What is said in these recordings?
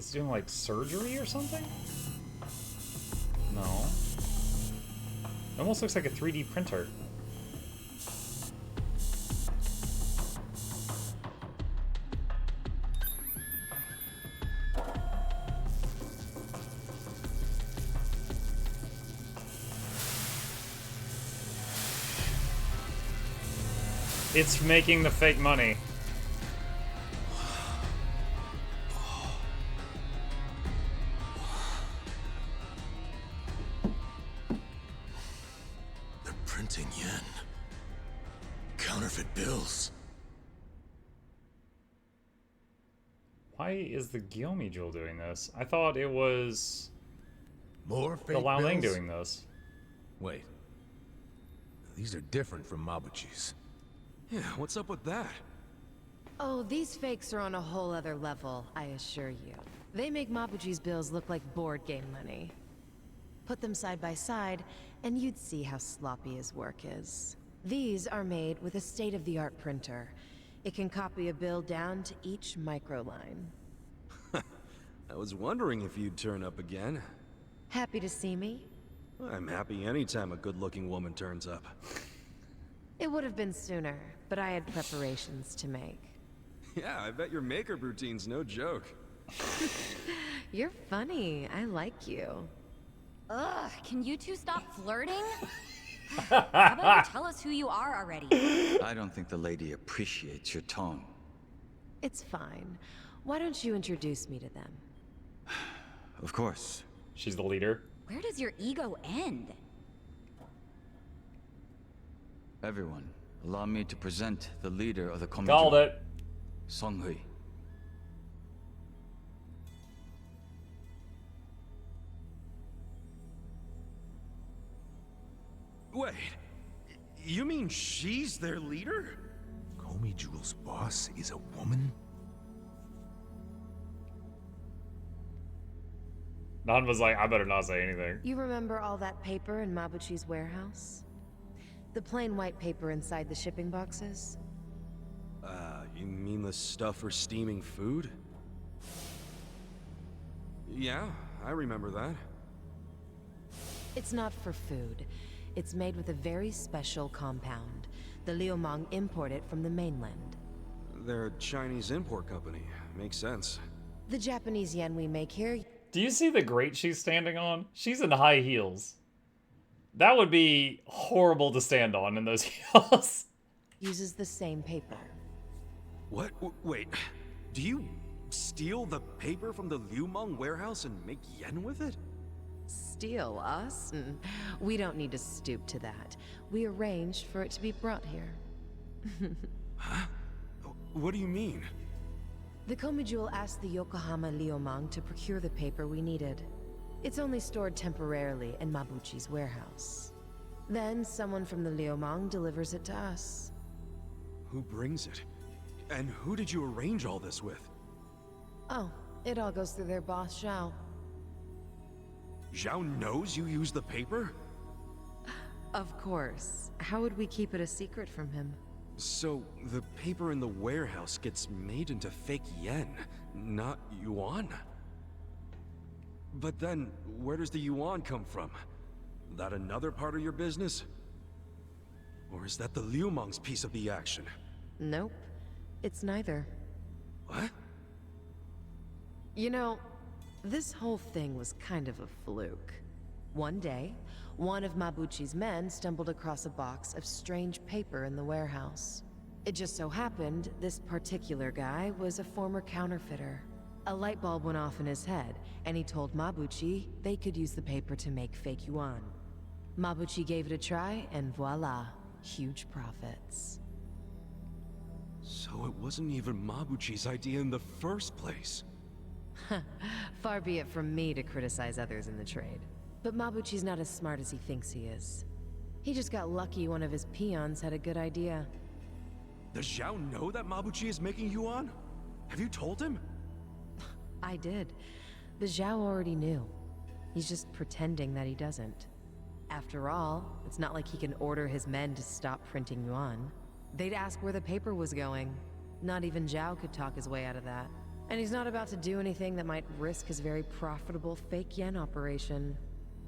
Is he doing like surgery or something? No. It almost looks like a 3D printer. It's making the fake money. They're printing yen. Counterfeit bills. Why is the Gyomi Jewel doing this? I thought it was More the fake Lao Ling bills? doing this. Wait. These are different from Mabuchi's. Yeah, what's up with that? Oh, these fakes are on a whole other level, I assure you. They make Mabuchi's bills look like board game money. Put them side by side, and you'd see how sloppy his work is. These are made with a state-of-the-art printer. It can copy a bill down to each microline. I was wondering if you'd turn up again. Happy to see me? I'm happy anytime a good-looking woman turns up. It would have been sooner, but I had preparations to make. Yeah, I bet your makeup routine's no joke. You're funny. I like you. Ugh, can you two stop flirting? How about you tell us who you are already? I don't think the lady appreciates your tone. It's fine. Why don't you introduce me to them? Of course. She's the leader. Where does your ego end? Everyone, allow me to present the leader of the Komiju. Called it. Songhui. Wait, you mean she's their leader? Komi Jewel's boss is a woman? Nan was like, I better not say anything. You remember all that paper in Mabuchi's warehouse? The plain white paper inside the shipping boxes? You mean the stuff for steaming food? Yeah, I remember that. It's not for food. It's made with a very special compound. The Liumang import it from the mainland. They're a Chinese import company. Makes sense. The Japanese yen we make here Do you see the grate she's standing on? She's in high heels. That would be horrible to stand on in those heels. uses the same paper. What? Wait, do you steal the paper from the Liumang warehouse and make yen with it? Steal us? We don't need to stoop to that. We arranged for it to be brought here. Huh? What do you mean? The Komi Jewel asked the Yokohama Liumang to procure the paper we needed. It's only stored temporarily in Mabuchi's warehouse. Then someone from the Liumang delivers it to us. Who brings it? And who did you arrange all this with? Oh, it all goes through their boss, Zhao. Zhao knows you used the paper? Of course. How would we keep it a secret from him? So, the paper in the warehouse gets made into fake yen, not yuan? But then, where does the yuan come from? That another part of your business? Or is that the Liumang's piece of the action? Nope. It's neither. What? You know, this whole thing was kind of a fluke. One day, one of Mabuchi's men stumbled across a box of strange paper in the warehouse. It just so happened this particular guy was a former counterfeiter. A light bulb went off in his head, and he told Mabuchi they could use the paper to make fake yuan. Mabuchi gave it a try, and voila, huge profits. So it wasn't even Mabuchi's idea in the first place. Far be it from me to criticize others in the trade. But Mabuchi's not as smart as he thinks he is. He just got lucky one of his peons had a good idea. Does Zhao know that Mabuchi is making yuan? Have you told him? I did. But Zhao already knew. He's just pretending that he doesn't. After all, it's not like he can order his men to stop printing yuan. They'd ask where the paper was going. Not even Zhao could talk his way out of that. And he's not about to do anything that might risk his very profitable fake yen operation.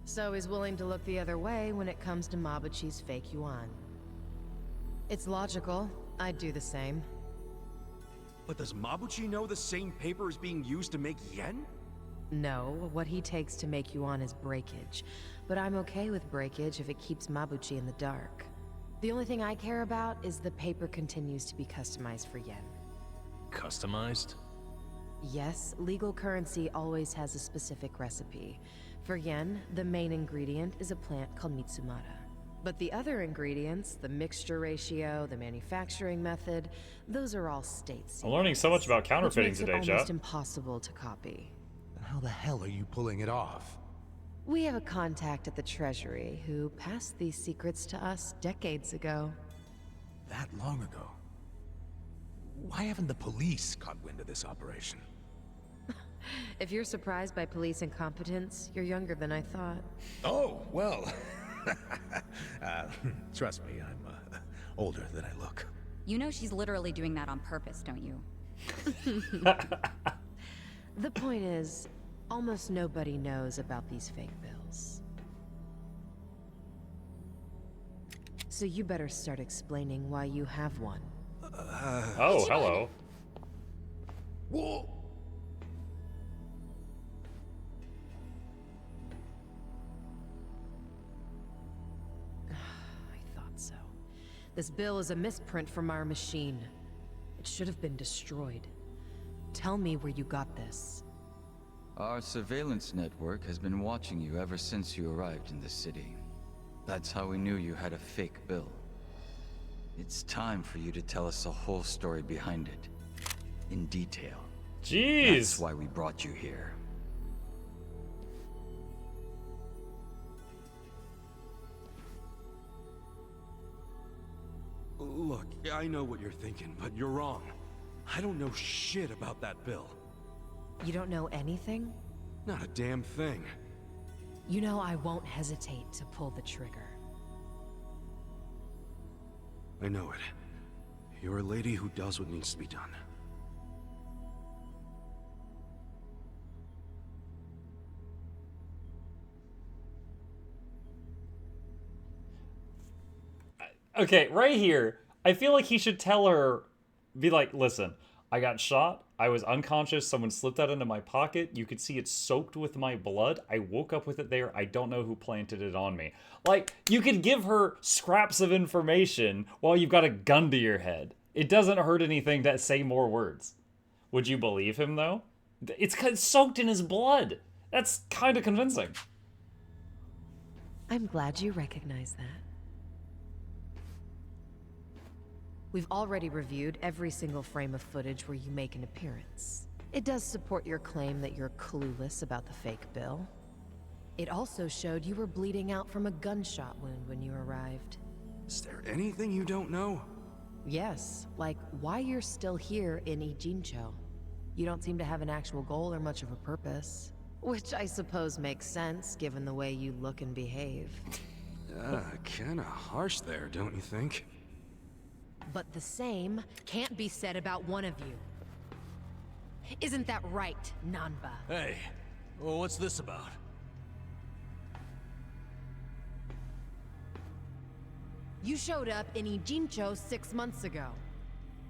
So he's willing to look the other way when it comes to Mabuchi's fake yuan. It's logical. I'd do the same. But does Mabuchi know the same paper is being used to make yen? No, what he takes to make yuan is breakage. But I'm okay with breakage if it keeps Mabuchi in the dark. The only thing I care about is the paper continues to be customized for yen. Customized? Yes, legal currency always has a specific recipe. For yen, the main ingredient is a plant called Mitsumara. But the other ingredients, the mixture ratio, the manufacturing method, those are all state secrets. I'm learning so much about counterfeiting which makes today, it Jeff. almost impossible to copy. How the hell are you pulling it off? We have a contact at the Treasury who passed these secrets to us decades ago. That long ago? Why haven't the police caught wind of this operation? If you're surprised by police incompetence, you're younger than I thought. Oh, well. Trust me, I'm older than I look. You know she's literally doing that on purpose, don't you? The point is, almost nobody knows about these fake bills. So you better start explaining why you have one. Oh, hello. Whoa! I thought so. This bill is a misprint from our machine. It should have been destroyed. Tell me where you got this. Our surveillance network has been watching you ever since you arrived in the city. That's how we knew you had a fake bill. It's time for you to tell us the whole story behind it. In detail. Jeez. That's why we brought you here. Look, I know what you're thinking, but you're wrong. I don't know shit about that bill. You don't know anything? Not a damn thing. You know I won't hesitate to pull the trigger. I know it. You're a lady who does what needs to be done. Okay, right here, I feel like he should tell her, be like, listen, I got shot, I was unconscious, someone slipped that into my pocket, you could see it soaked with my blood, I woke up with it there, I don't know who planted it on me. Like, you could give her scraps of information while you've got a gun to your head. It doesn't hurt anything to say more words. Would you believe him, though? It's soaked in his blood. That's kind of convincing. I'm glad you recognize that. We've already reviewed every single frame of footage where you make an appearance. It does support your claim that you're clueless about the fake bill. It also showed you were bleeding out from a gunshot wound when you arrived. Is there anything you don't know? Yes, like why you're still here in Ijincho. You don't seem to have an actual goal or much of a purpose. Which I suppose makes sense, given the way you look and behave. Kinda harsh there, don't you think? But the same can't be said about one of you. Isn't that right, Nanba? Hey, well, what's this about? You showed up in Ijincho 6 months ago.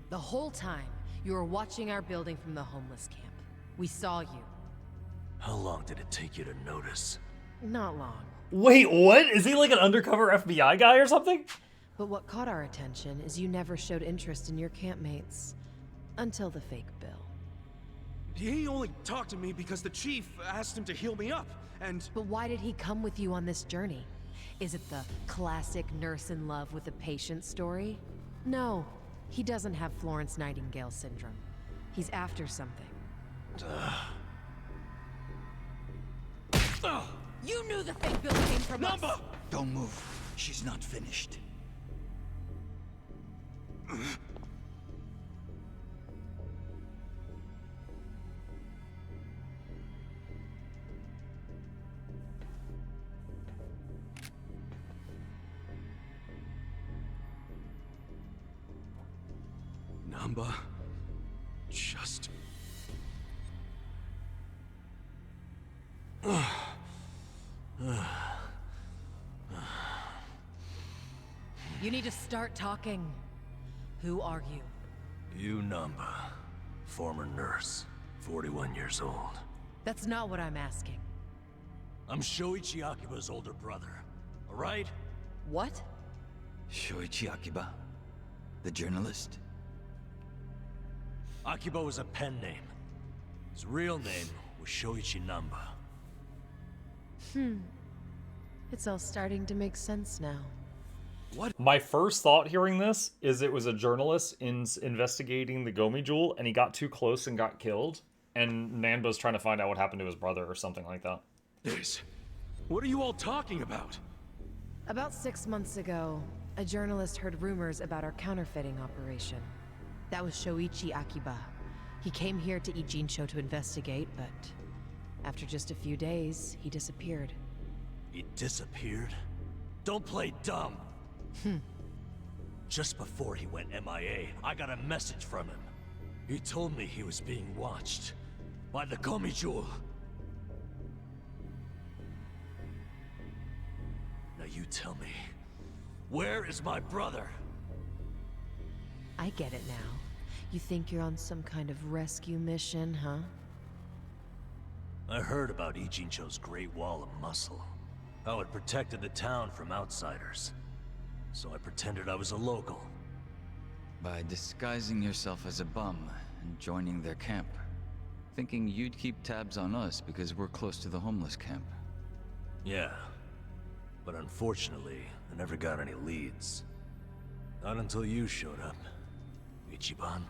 The whole time, you were watching our building from the homeless camp. We saw you. How long did it take you to notice? Not long. Wait, what? Is he like an undercover FBI guy or something? But what caught our attention is you never showed interest in your campmates. Until the fake bill. He only talked to me because the chief asked him to heal me up, and... But why did he come with you on this journey? Is it the classic nurse in love with a patient story? No, he doesn't have Florence Nightingale syndrome. He's after something. You knew the fake bill came from us! Don't move. She's not finished. Namba, just You need to start talking. Who are you? Yu Namba, former nurse, 41 years old. That's not what I'm asking. I'm Shoichi Akiba's older brother, alright? What? Shoichi Akiba, the journalist? Akiba was a pen name. His real name was Shoichi Namba. It's all starting to make sense now. My first thought hearing this is it was a journalist investigating the Gomi Jewel, and he got too close and got killed. And Nanba's trying to find out what happened to his brother or something like that. What are you all talking about? About 6 months ago, a journalist heard rumors about our counterfeiting operation. That was Shoichi Akiba. He came here to Ijincho to investigate, but after just a few days, he disappeared. He disappeared? Don't play dumb! Just before he went MIA, I got a message from him. He told me he was being watched by the Gomi Jewel. Now you tell me, where is my brother? I get it now. You think you're on some kind of rescue mission, huh? I heard about Ijincho's Great Wall of Muscle. How it protected the town from outsiders. So I pretended I was a local. By disguising yourself as a bum and joining their camp. Thinking you'd keep tabs on us because we're close to the homeless camp. Yeah. But unfortunately, I never got any leads. Not until you showed up, Ichiban.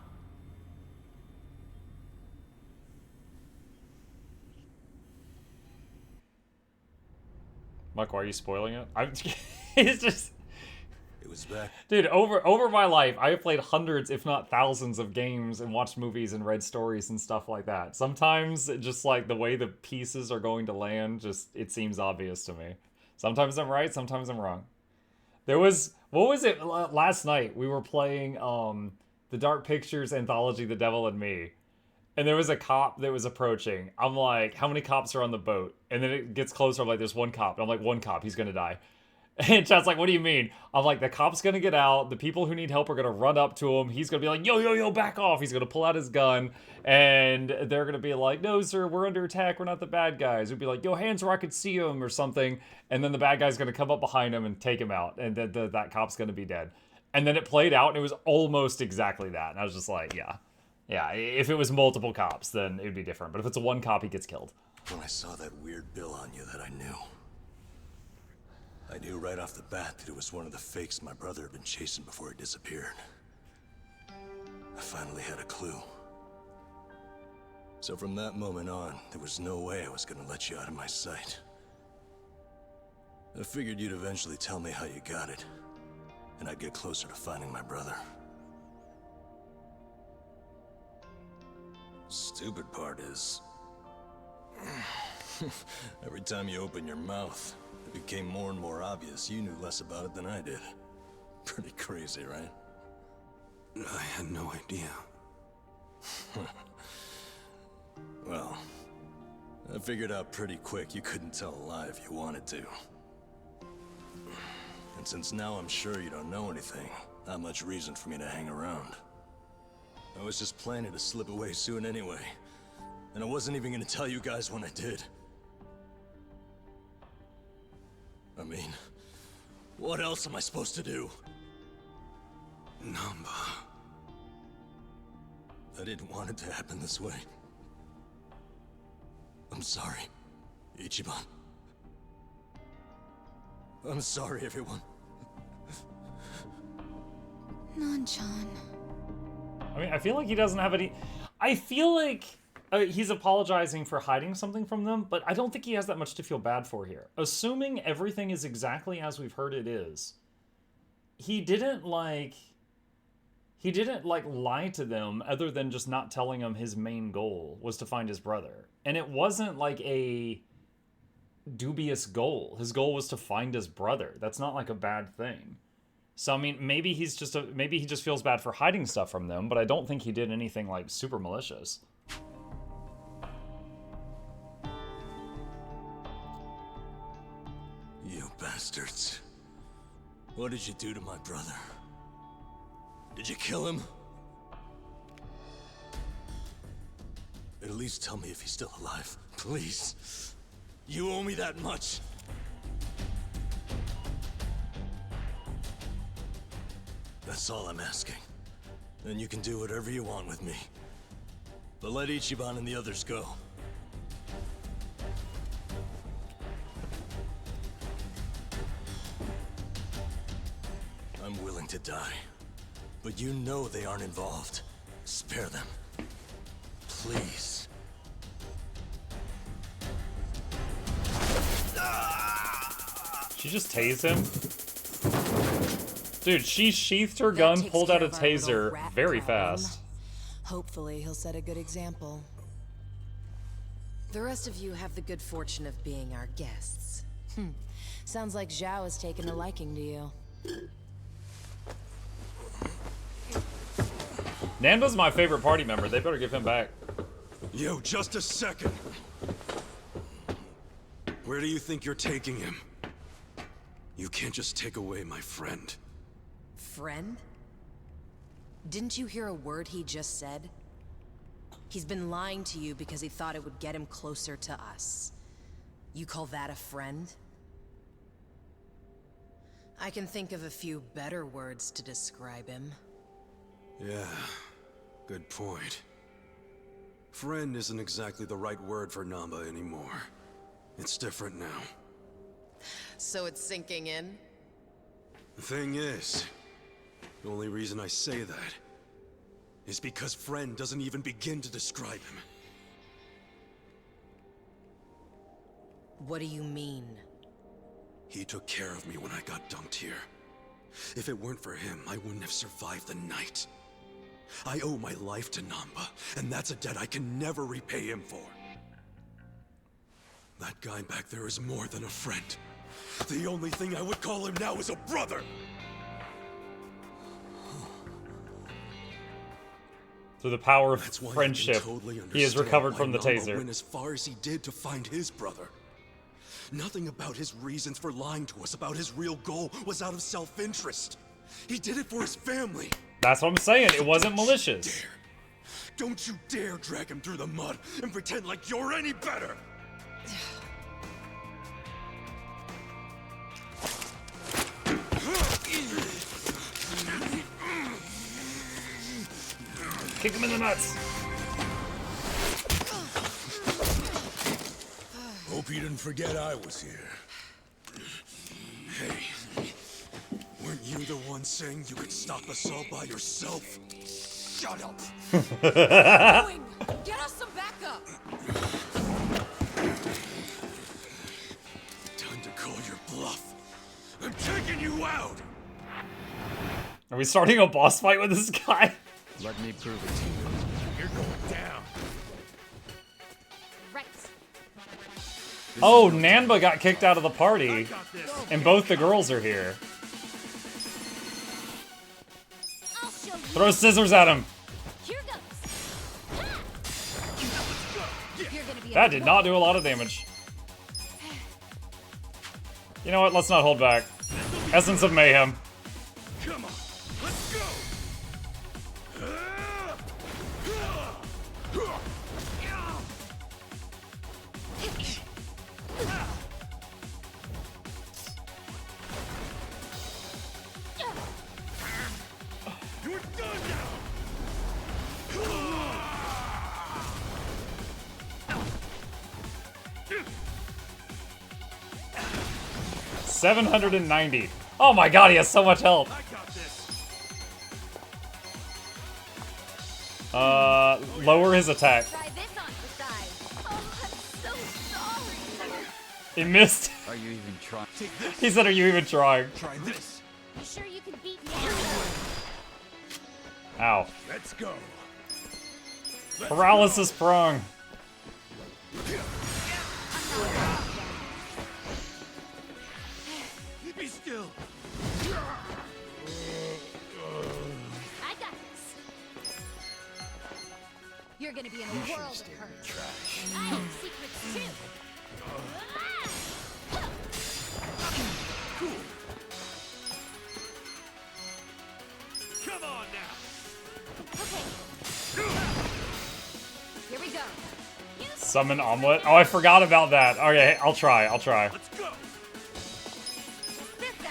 Mike, why are you spoiling it? It's just... It was back. Dude, over my life, I have played hundreds, if not thousands, of games and watched movies and read stories and stuff like that. Sometimes, just like the way the pieces are going to land, just it seems obvious to me. Sometimes I'm right, sometimes I'm wrong. There was, what was it, last night we were playing the Dark Pictures anthology, The Devil and Me. And there was a cop that was approaching. I'm like, how many cops are on the boat? And then it gets closer, I'm like, there's one cop. And I'm like, one cop, he's gonna die. And Chad's like, what do you mean? I'm like, the cop's gonna get out. The people who need help are gonna run up to him. He's gonna be like, yo, back off. He's gonna pull out his gun. And they're gonna be like, no, sir, we're under attack. We're not the bad guys. We'd be like, yo, hands where I could see him or something. And then the bad guy's gonna come up behind him and take him out. And then that cop's gonna be dead. And then it played out and it was almost exactly that. And I was just like, yeah. Yeah, if it was multiple cops, then it would be different. But if it's a one cop, he gets killed. When I saw that weird bill on you that I knew right off the bat that it was one of the fakes my brother had been chasing before he disappeared. I finally had a clue. So from that moment on, there was no way I was gonna let you out of my sight. I figured you'd eventually tell me how you got it, and I'd get closer to finding my brother. Stupid part is, every time you open your mouth, it became more and more obvious you knew less about it than I did. Pretty crazy, right? I had no idea. Well, I figured out pretty quick you couldn't tell a lie if you wanted to. And since now I'm sure you don't know anything, not much reason for me to hang around. I was just planning to slip away soon anyway. And I wasn't even gonna tell you guys when I did. I mean, what else am I supposed to do? Namba. I didn't want it to happen this way. I'm sorry, Ichiban. I'm sorry, everyone. Nanchan. I mean, I feel like he doesn't have any... I feel like he's apologizing for hiding something from them, but I don't think he has that much to feel bad for here. Assuming everything is exactly as we've heard it is, he didn't lie to them other than just not telling them his main goal was to find his brother. And it wasn't like a dubious goal. His goal was to find his brother. That's not like a bad thing. So, I mean, maybe he just feels bad for hiding stuff from them, but I don't think he did anything, like, super malicious. bastards. What did you do to my brother? Did you kill him? At least tell me if he's still alive, please. You owe me that much. That's all I'm asking. Then you can do whatever you want with me. But let Ichiban and the others go. I'm willing to die. But you know they aren't involved. Spare them. Please. She just tased him? Dude, she sheathed her gun, pulled out a taser very fast. Hopefully he'll set a good example. The rest of you have the good fortune of being our guests. Sounds like Zhao has taken a liking to you. Nando's my favorite party member. They better give him back. Yo, just a second. Where do you think you're taking him? You can't just take away my friend. Friend? Didn't you hear a word he just said? He's been lying to you because he thought it would get him closer to us. You call that a friend? I can think of a few better words to describe him. Yeah, good point. Friend isn't exactly the right word for Namba anymore. It's different now. So it's sinking in? The thing is, the only reason I say that is because friend doesn't even begin to describe him. What do you mean? He took care of me when I got dumped here. If it weren't for him, I wouldn't have survived the night. I owe my life to Namba, and that's a debt I can never repay him for. That guy back there is more than a friend. The only thing I would call him now is a brother! Through the power of That's why friendship, I can totally he has recovered understand from the why Namba taser. went as far as he did to find his brother. Nothing about his reasons for lying to us about his real goal was out of self-interest. He did it for his family. That's what I'm saying. It wasn't malicious. Don't you dare drag him through the mud and pretend like you're any better! Kick him in the nuts. Hope you didn't forget I was here. Hey, weren't you the one saying you could stop us all by yourself? Shut up! Get us some backup! Time to call your bluff. I'm taking you out! Are we starting a boss fight with this guy? Let me prove it to you. You're going down. Right. Oh, Nanba got kicked out of the party, and both the girls are here. I'll show you. Throw scissors at him. Here goes. Ha! You're gonna be That did not do a lot of damage. You know what? Let's not hold back. Essence of Mayhem. Come on, let's go! You're done now! 790. Oh my god, he has so much health. I got this! Lower his attack. Try this on the side. Oh, I'm so sorry. He missed. Are you even trying? He said, are you even trying? Try this. You sure you can beat me? Ow. Let's go. Paralysis prong. Be still! I got this. You're gonna be in a world of hurt. I have secrets too. Summon omelet. Oh, I forgot about that. Okay, I'll try. This out.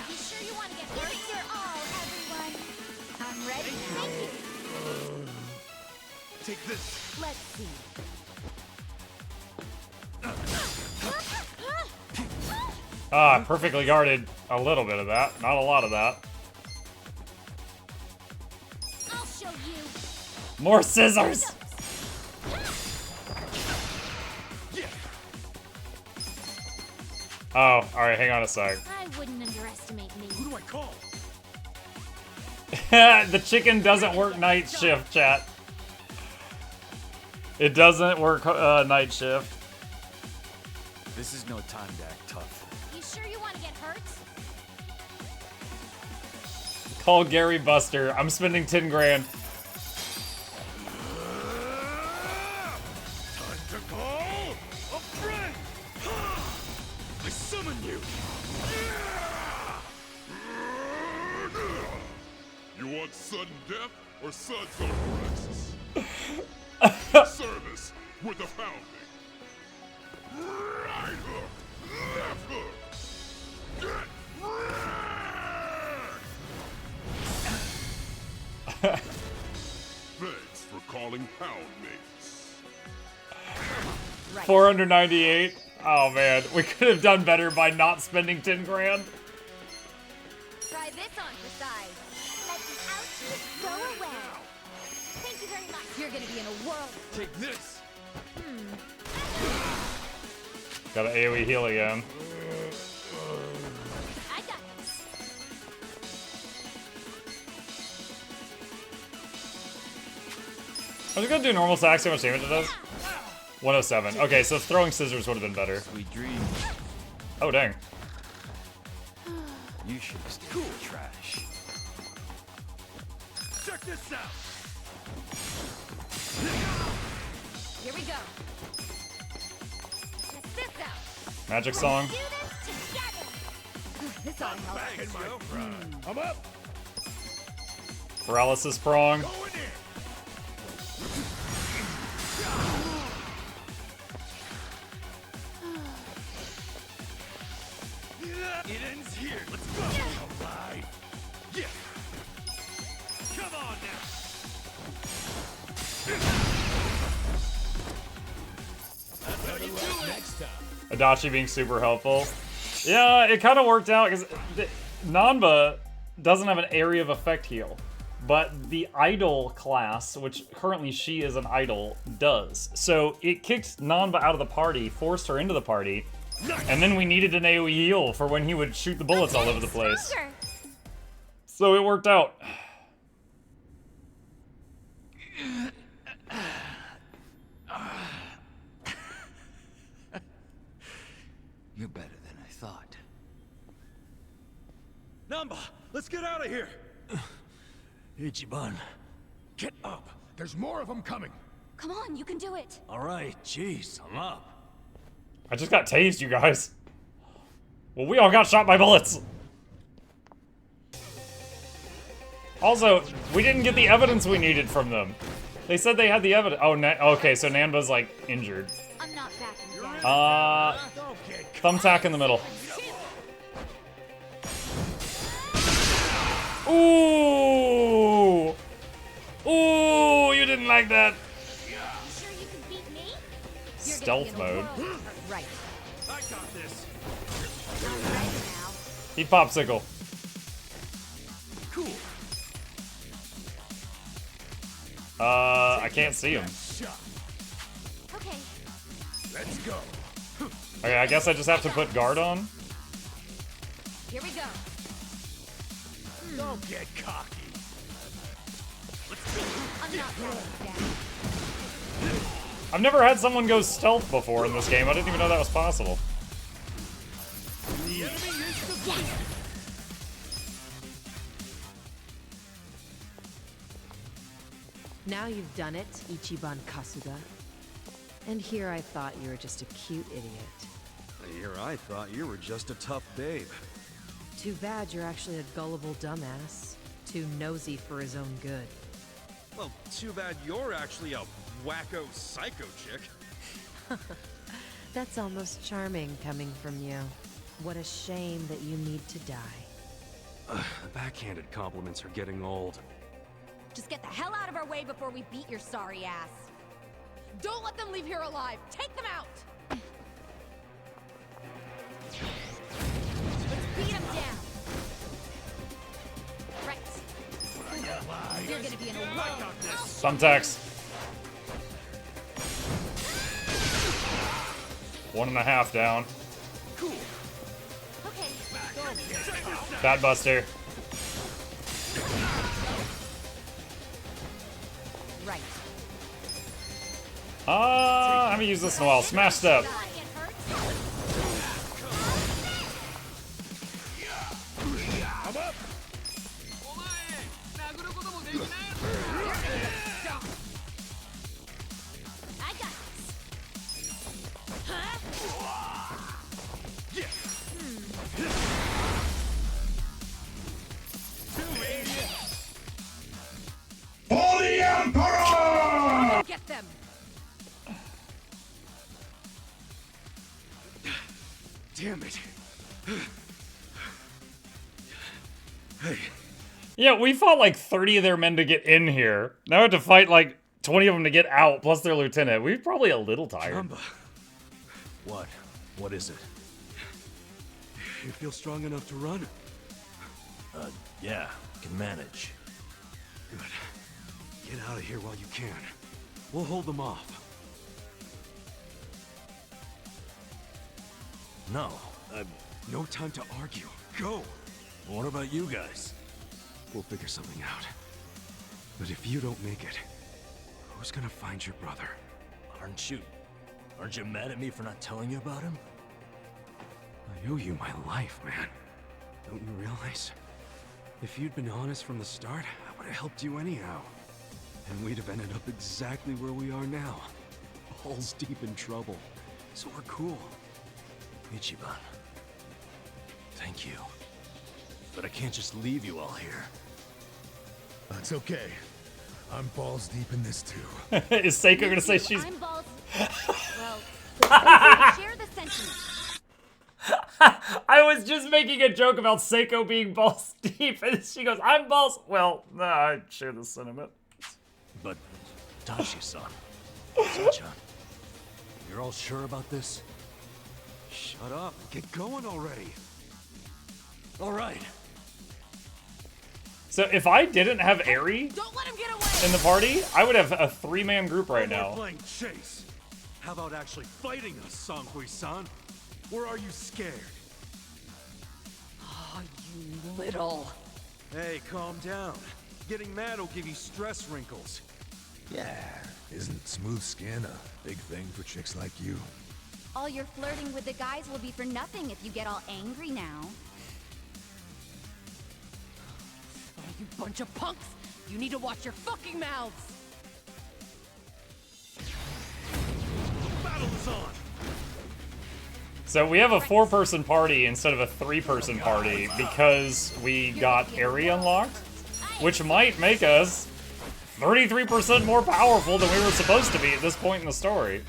You sure you want to get hurt? Give it your all, everyone. I'm ready now. Thank you. Take this. Let's see. Ah, perfectly guarded a little bit of that. Not a lot of that. I'll show you. More scissors! Oh, alright, hang on a sec. I wouldn't underestimate me. Who do I call? The chicken doesn't work night shift, chat. It doesn't work night shift. This is no time to act tough. You sure you want to get hurt? Call Gary Buster. I'm spending 10 grand. Time to call a friend. I summon you. You want sudden death or suds on breasts? Service with a pounding. Right hook, left hook. Get wrecked! Thanks for calling pound mates. 498. Oh man, we could have done better by not spending 10 grand. Try this on for size. Let the ouchies go away. Thank you very much. You're gonna be in a world. Take this. Got an AoE heal again. I got this. I'm just gonna do normal attack, see how much damage it does. 107. Okay, so throwing scissors would have been better. Sweet dreams. Oh dang. You should have stayed in the trash. Check this out. Here we go. Check this out. Magic song. Do this together. This ought to help. I'm up. Paralysis prong. Going in. It ends here. Let's go. All right. Yeah. Come on now. Next time. Adachi being super helpful. Yeah, it kind of worked out because Nanba doesn't have an area of effect heal, but the idol class, which currently she is an idol, does. So it kicked Nanba out of the party, forced her into the party, and then we needed an AoE heal for when he would shoot the bullets all over the place. Stronger. So it worked out. You're better than I thought. Namba, let's get out of here. Ichiban. Get up. There's more of them coming. Come on, you can do it. Alright, jeez, I'm up. I just got tased, you guys. Well, we all got shot by bullets. Also, we didn't get the evidence we needed from them. They said they had the evidence. Oh, okay, so Nanba's like injured. I'm not backing down. Thumbtack in the middle. Ooh! Ooh, you didn't like that. You sure you can beat me? Stealth mode. Right. I got this. I'm ready now. Eat popsicle. Cool. I can't see him. Shot. Okay. Let's go. Okay, I guess I just have to put guard on. Here we go. Don't get cocky. I'm not backing down. I've never had someone go stealth before in this game. I didn't even know that was possible. The enemy is defeated. Now you've done it, Ichiban Kasuga. And here I thought you were just a cute idiot. Here I thought you were just a tough babe. Too bad you're actually a gullible dumbass. Too nosy for his own good. Well, too bad you're actually a wacko psycho chick. That's almost charming coming from you. What a shame that you need to die. The backhanded compliments are getting old. Just get the hell out of our way before we beat your sorry ass. Don't let them leave here alive! Take them out! Let's beat him down. Right. You're gonna be in a world. Thumbtacks. 1.5 down. Okay, go. Bad Buster. Right. I haven't used this in a while. Smash Step. It hurts. I got this. Huh? For the Emperor! Get them! Damn it. Hey, Yeah, we fought like 30 of their men to get in here. Now we have to fight like 20 of them to get out, plus their lieutenant. We're probably a little tired. Namba, What? What is it? you feel strong enough to run? Yeah, can manage. Good. Get out of here while you can. We'll hold them off. No, No time to argue. Go! what about you guys? We'll figure something out. But if you don't make it, who's gonna find your brother? Aren't you mad at me for not telling you about him? I owe you my life, man. Don't you realize? If you'd been honest from the start, I would have helped you anyhow. And we'd have ended up exactly where we are now. Balls deep in trouble. So we're cool. Ichiban. Thank you. But I can't just leave you all here. That's okay. I'm balls deep in this too. Is Seiko gonna say she's... I'm balls. Well, share the sentiment. I was just making a joke about Seiko being balls deep, and she goes, I'm balls... Well, no, I share the sentiment. But, Tachi-san, Sachan, you're all sure about this? Shut up. Get going already. All right. So if I didn't have Eri Don't let him get away! in the party, I would have a 3-man group right We're now. playing chase. How about actually fighting us, Sangui-san? Or are you scared? Oh, you little... Hey, calm down. Getting mad will give you stress wrinkles. Yeah, isn't smooth skin a big thing for chicks like you? All your flirting with the guys will be for nothing if you get all angry now. Oh, you bunch of punks! You need to watch your fucking mouths! Battle is on! So we have a 4-person party instead of a 3-person party because we got Eri unlocked, which might make us 33% more powerful than we were supposed to be at this point in the story.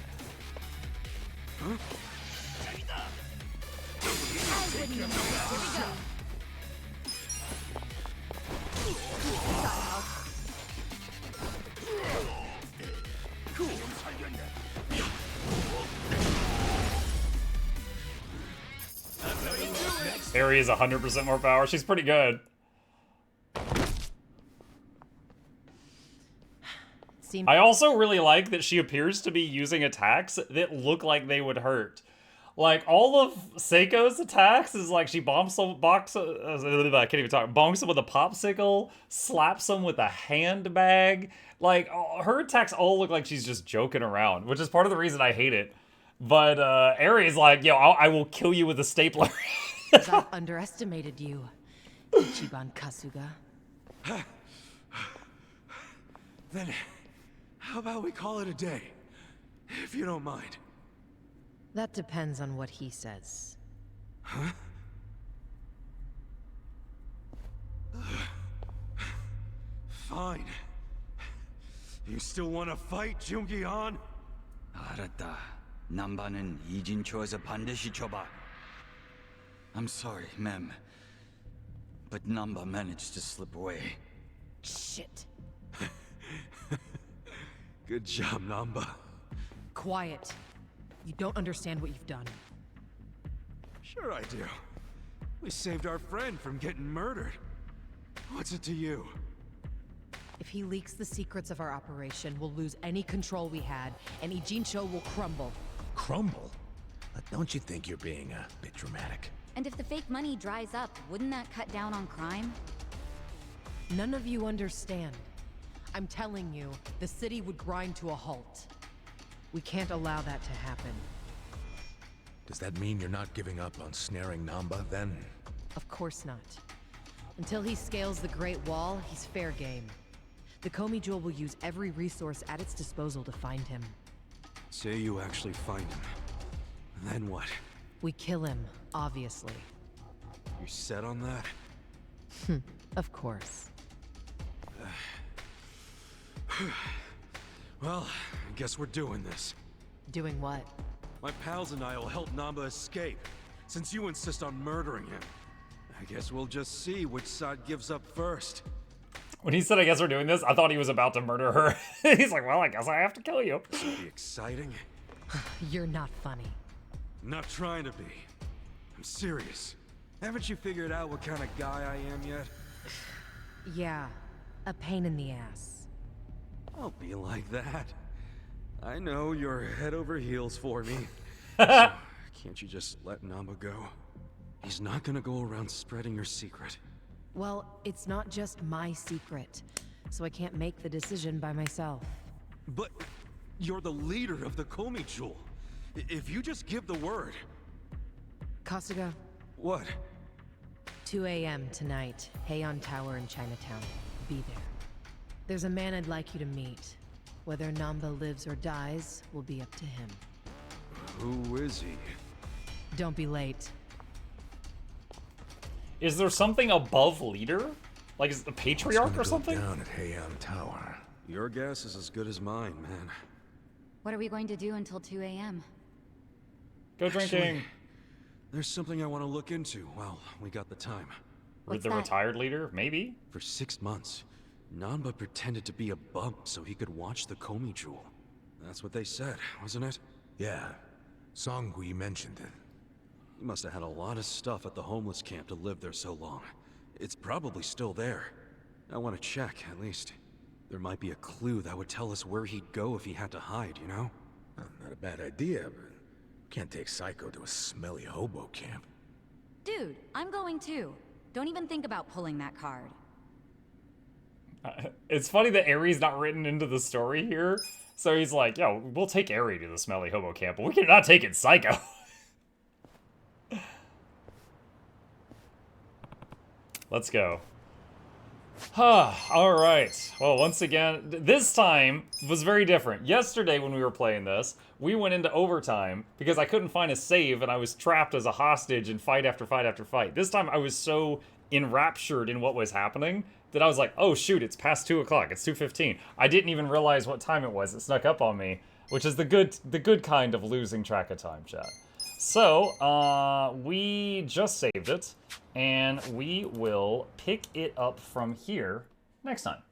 Eri is 100% more power. She's pretty good. I also really like that she appears to be using attacks that look like they would hurt. Like, all of Seiko's attacks is like she bombs some bonks him with a popsicle, slaps him with a handbag. Like, her attacks all look like she's just joking around, which is part of the reason I hate it. But Eri's like, yo, I will kill you with a stapler. I've underestimated you, Ichiban Kasuga. Then, how about we call it a day? If you don't mind. That depends on what he says. Huh? Fine. You still want to fight, Jungi-han? Arata, 남바는 이진초에서 반드시 줘봐. I'm sorry, ma'am. But Namba managed to slip away. Shit. Good job, Namba. Quiet. You don't understand what you've done. Sure I do. We saved our friend from getting murdered. What's it to you? If he leaks the secrets of our operation, we'll lose any control we had, and Ijincho will crumble. Crumble? Don't you think you're being a bit dramatic? And if the fake money dries up, wouldn't that cut down on crime? None of you understand. I'm telling you, the city would grind to a halt. We can't allow that to happen. Does that mean you're not giving up on snaring Namba, then? Of course not. Until he scales the Great Wall, he's fair game. The Komi Jewel will use every resource at its disposal to find him. Say you actually find him. Then what? We kill him, obviously. You set on that? Of course. Well, I guess we're doing this. Doing what? My pals and I will help Namba escape, since you insist on murdering him. I guess we'll just see which side gives up first. When he said, I guess we're doing this, I thought he was about to murder her. He's like, well, I guess I have to kill you. This will be exciting. You're not funny. I'm not trying to be. I'm serious. Haven't you figured out what kind of guy I am yet? Yeah, a pain in the ass. Don't be like that. I know you're head over heels for me. So, can't you just let Namba go? He's not gonna go around spreading your secret. Well, it's not just my secret, so I can't make the decision by myself. But you're the leader of the Komi Jewel. If you just give the word... Kasuga, What? 2 a.m. tonight, Heian Tower in Chinatown. Be there. There's a man I'd like you to meet. Whether Namba lives or dies will be up to him. Who is he? Don't be late. Is there something above leader? Like, is it the patriarch or something? Down at Heian Tower. Your guess is as good as mine, man. What are we going to do until 2 a.m.? Go drinking. Actually, there's something I want to look into. Well, we got the time. With What's the that? retired leader? Maybe? For 6 months, Namba pretended to be a bump so he could watch the Komi Jewel. That's what they said, wasn't it? Yeah. Songui mentioned it. He must have had a lot of stuff at the homeless camp to live there so long. It's probably still there. I want to check, at least. There might be a clue that would tell us where he'd go if he had to hide, you know? Not a bad idea, but can't take Psycho to a smelly hobo camp. Dude, I'm going too. Don't even think about pulling that card. It's funny that Ari's not written into the story here. So he's like, yo, we'll take Ari to the smelly hobo camp, but we cannot take it Psycho. Let's go. All right. Well, once again, this time was very different. Yesterday when we were playing this, we went into overtime because I couldn't find a save and I was trapped as a hostage in fight after fight after fight. This time I was so enraptured in what was happening that I was like, oh shoot, it's past 2 o'clock. It's 2:15. I didn't even realize what time it was. It snuck up on me, which is the good kind of losing track of time, chat. So, we just saved it, and we will pick it up from here next time.